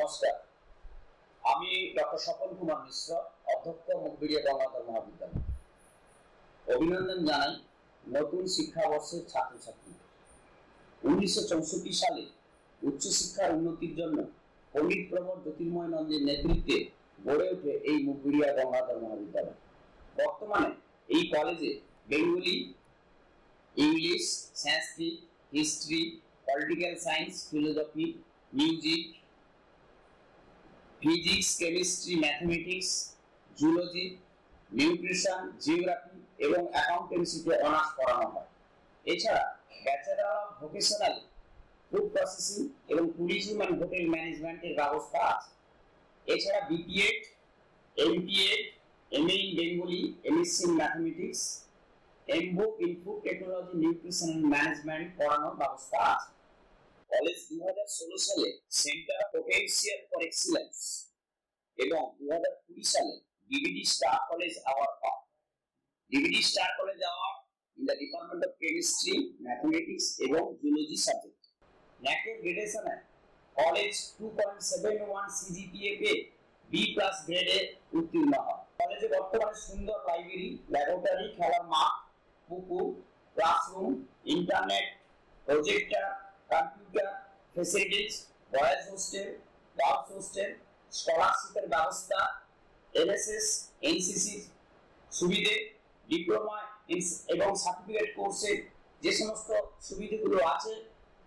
নমস্কার, আমি ডক্টর স্বপন কুমার মিশ্র, অধ্যক্ষ মুখবিড়িয়া গঙ্গাধর মহাবিদ্যালয়। অভিনন্দন জানাই নতুন শিক্ষাবর্ষের ছাত্রছাত্রীদের। 1964 সালে উচ্চশিক্ষার উন্নতির জন্য পণ্ডিত প্রবর জ্যোতির্ময় নন্দের নেতৃত্বে গড়ে ওঠে এই মুখবিড়িয়া গঙ্গাধর মহাবিদ্যালয়। বর্তমানে এই কলেজে বেঙ্গলি, ইংলিশ, সংস্কৃত, history, political science, philosophy, music, physics, chemistry, mathematics, zoology, nutrition, geography এবং অ্যাকাউন্টেন্সিতে অনার্স পড়ানো হয়। এছাড়া bachelor of vocational food processing এবং ট্যুরিজম অ্যান্ড হোটেল ম্যানেজমেন্টের ব্যবস্থা আছে। এছাড়া BPEd, MPEd, MA in Bengali, MSc in mathematics, MVoc in food technology, nutrition and management পড়ানোর ব্যবস্থা আছে। কলেজ 2016 সালে centre of potential for excellence এবং 2020 সালে ডিভিডি স্টার কলেজ অ্যাওয়ার্ড পায়। DVD star college award in the department of chemistry, mathematics এবং zoology subject. ন্যাকের গ্রেডেশনে college 2.71 CGPA পেয়ে B+ গ্রেডে উত্তীর্ণ হয়। কলেজে বর্তমানে সুন্দর লাইব্রেরি, ল্যাবরেটরি, খেলার মাঠ, পুকুর, classroom, internet, projector, computer facilities, boys hostel, girls hostel, স্কলারশিপের ব্যবস্থা, এনএসএস, এনসিসি সুবিধে, ডিপ্লোমা এবং সার্টিফিকেট কোর্সের যে সমস্ত সুবিধাগুলো আছে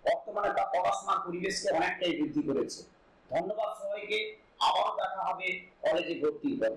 বর্তমানে তা পড়াশোনার পরিবেশকে অনেকটাই বৃদ্ধি করেছে। ধন্যবাদ সবাইকে। আবারও দেখা হবে কলেজে ভর্তির পর।